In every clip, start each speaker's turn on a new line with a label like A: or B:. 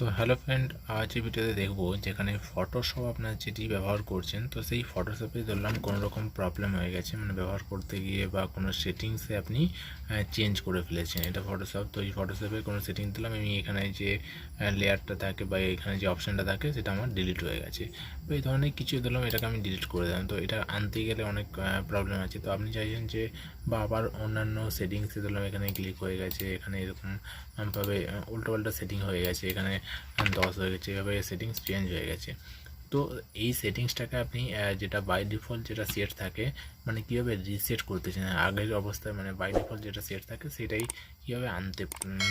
A: তো hello friend, আজ এই ভিডিওতে দেখবো যেখানে ফটোশপ আপনার যেটি ব্যবহার করছেন, তো সেই ফটোশপে ধরলাম কোনো রকম প্রবলেম হয়ে গেছে, মানে ব্যবহার করতে গিয়ে বা কোনো সেটিংসে আপনি চেঞ্জ করে ফেলেছেন। এটা ফটোশপ, তো এই ফটোশপে কোনো সেটিং দিলাম আমি, এখানে যে লেয়ারটা থাকে বা এখানে যে অপশানটা থাকে সেটা আমার ডিলিট হয়ে গেছে। তো এই ধরনের কিছু দিলাম, এটাকে আমি ডিলিট করে দিলাম। তো এটা আনতে গেলে অনেক প্রবলেম আছে। তো আপনি চাইছেন যে বা আবার অন্যান্য সেটিংসে দিলাম, এখানে ক্লিক হয়ে গেছে, এখানে এরকমভাবে উল্টোপাল্টা সেটিং হয়ে গেছে, এখানে 10 হয়ে গেছে, এভাবে সেটিংস চেঞ্জ হয়ে গেছে। তো এই সেটিংসটাকে আপনি যেটা বাই ডিফল্ট যেটা সেট থাকে, মানে কীভাবে রিসেট করতে চান আগের অবস্থায়, মানে বাই ডিফল্ট যেটা সেট থাকে সেটাই কীভাবে আনতে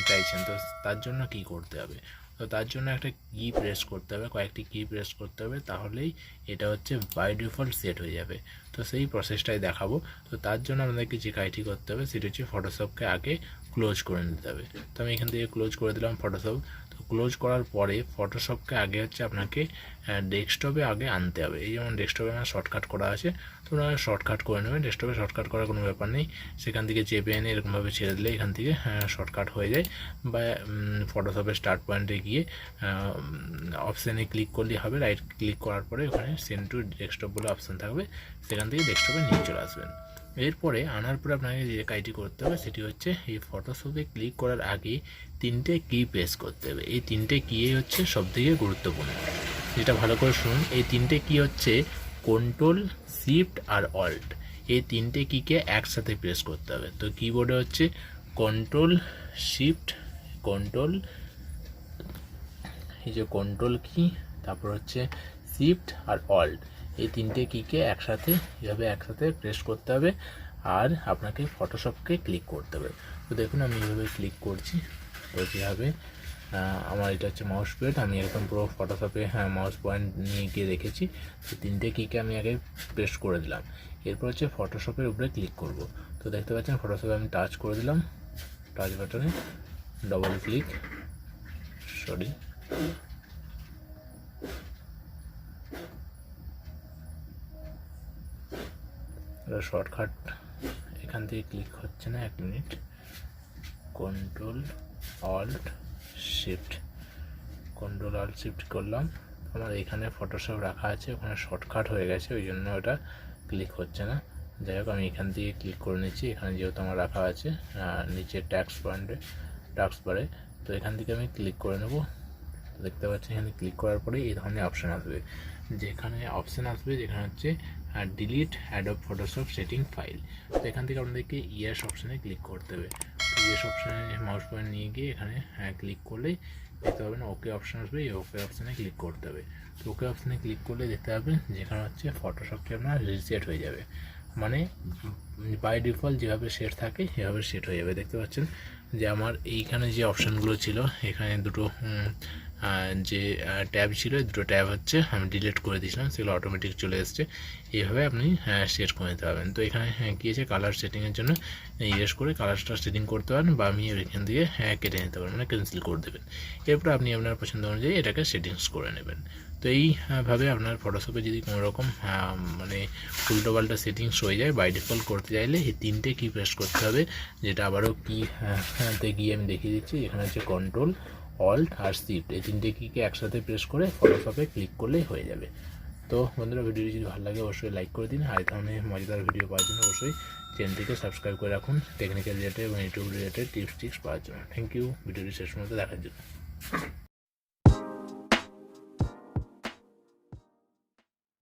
A: চাইছেন। তো তার জন্য কি করতে হবে, তো তার জন্য একটা কি প্রেস করতে হবে, কয়েকটি কি প্রেস করতে হবে, তাহলেই এটা হচ্ছে বাই ডিফল্ট সেট হয়ে যাবে। তো সেই প্রসেসটাই দেখাবো। তো তার জন্য আমাদেরকে যে কাজটি করতে হবে সেটা হচ্ছে ফটোশপকে আগে ক্লোজ করে নিতে হবে। তো আমি এখান থেকে ক্লোজ করে দিলাম ফটোশপ। তো ক্লোজ করার পরে ফটোশপকে আগে হচ্ছে আপনাকে ডেস্কটপে আগে আনতে হবে। এই যেমন ডেস্কটপে আমার শর্টকাট করা আছে, তো ওনারা শর্টকাট করে নেবেন। ডেস্কটপে শর্টকাট করার কোনো ব্যাপার নেই, সেখান থেকে চেপে এনে এরকমভাবে ছেড়ে দিলে এখান থেকে শর্টকাট হয়ে যায়। বা ফটোশপের স্টার্ট পয়েন্টে গিয়ে অপশানে ক্লিক করলেই হবে। রাইট ক্লিক করার পরে ওখানে সেন্ড টু ডেস্কটপ বলে অপশান থাকবে, সেখান থেকে ডেস্কটপে নিয়ে চলে আসবেন। এরপরে আনার পরে আপনাকে যে কাজটি করতে হবে সেটি হচ্ছে এই ফটোশপে ক্লিক করার আগে তিনটে কি প্রেস করতে হবে। এই তিনটে কি হচ্ছে সবথেকে গুরুত্বপূর্ণ, যেটা ভালো করে শুনুন। এই তিনটে কি হচ্ছে কন্ট্রোল, শিফট আর অল্ট। এই তিনটে কিকে একসাথে প্রেস করতে হবে। তো কিবোর্ডে হচ্ছে কন্ট্রোল, শিফট, কন্ট্রোল, এই যে কন্ট্রোল কি, তারপর হচ্ছে শিফট আর অল্ট, এই তিনটে কিকে একসাথে এভাবে একসাথে প্রেস করতে হবে। আর আপনাকে ফটোশপকে ক্লিক করতে হবে। তো দেখুন আমি এইভাবে ক্লিক করছি। তো যেভাবে আমার এটা হচ্ছে মাউস পয়েন্ট, আমি এরকম পুরো ফটোশপে মাউস পয়েন্ট নিয়ে গিয়ে রেখেছি। তো তিনটে কিকে আমি আগে প্রেস করে দিলাম। এরপর হচ্ছে ফটোশপের উপরে ক্লিক করব। তো দেখতে পাচ্ছেন ফটোশপে আমি টাচ করে দিলাম, টাচ বাটনে ডবল ক্লিক, শর্টকাট এখান থেকে ক্লিক হচ্ছে না, 1 minute. Control alt shift, control alt shift করলাম। আমার এখানে ফটোশপ রাখা আছে, ওখানে শর্টকাট হয়ে গেছে, ওই জন্য ওটা ক্লিক হচ্ছে না। যাই হোক আমি এখান থেকে ক্লিক করে নিচ্ছি, এখানে যেহেতু আমার রাখা আছে নিচে ট্যাক্স পয়েন্টে, টাস্ক বারে। তো এখান থেকে আমি ক্লিক করে নেব। দেখতে পাচ্ছি এখানে ক্লিক করার পরে এই ধরনের অপশান আসবে, যেখানে হচ্ছে delete Adobe Photoshop setting file. তো এখান থেকে আপনাদেরকে ইয়েস অপশানে ক্লিক করতে হবে। ইয়েস অপশানে মাউস পয়েন্ট নিয়ে গিয়ে এখানে ক্লিক করলেই দেখতে পাবেন ওকে অপশান আসবে, এই ওকে অপশানে ক্লিক করতে হবে। তো ওকে অপশানে ক্লিক করলে দেখতে পাবেন যেখানে হচ্ছে ফটোশপটি আপনার রিসেট হয়ে যাবে, মানে বাই ডিফল্ট যেভাবে সেট থাকে সেভাবে সেট হয়ে যাবে। দেখতে পাচ্ছেন যে আমার এইখানে যে অপশানগুলো ছিল, এখানে দুটো যে ট্যাব ছিল, দুটো ট্যাব হচ্ছে আমি ডিলিট করে দিয়েছিলাম, সেগুলো অটোমেটিক চলে এসছে। এইভাবে আপনি সেট করে নিতে পারবেন। তো এখানে কী আছে, কালার সেটিংয়ের জন্য ইয়েস করে কালারটা সেটিং করতে পারেন, বা আপনি এখান দিয়ে কেটে নিতে পারেন, মানে ক্যান্সেল করে দেবেন। এরপর আপনি আপনার পছন্দ অনুযায়ী এটাকে সেটিংস করে নেবেন। তো এইভাবে আপনার ফটোশপে যদি কোনো রকম মানে উল্টোপাল্টা সেটিংস হয়ে যায়, বাই ডিফল্ট করতে চাইলে এই তিনটে কি প্রেস করতে হবে, যেটা আবারও তে গিয়ে আমি দেখিয়ে দিচ্ছি। এখানে হচ্ছে কন্ট্রোল, অল্ট আর শিফট, এই তিনটে কিকে একসাথে প্রেস করে ফটোশপে ক্লিক করলেই হয়ে যাবে। তো বন্ধুরা, ভিডিওটি যদি ভালো লাগে অবশ্যই লাইক করে দিন, আর এই ধরনের মজাদার ভিডিও পাওয়ার জন্য অবশ্যই চ্যানেলটিকে সাবস্ক্রাইব করে রাখুন, টেকনিক্যাল রিলেটেড এবং ইউটিউব রিলেটেড টিপস পাওয়ার জন্য। থ্যাংক ইউ ভিডিওটি শেষ পর্যন্ত দেখার জন্য।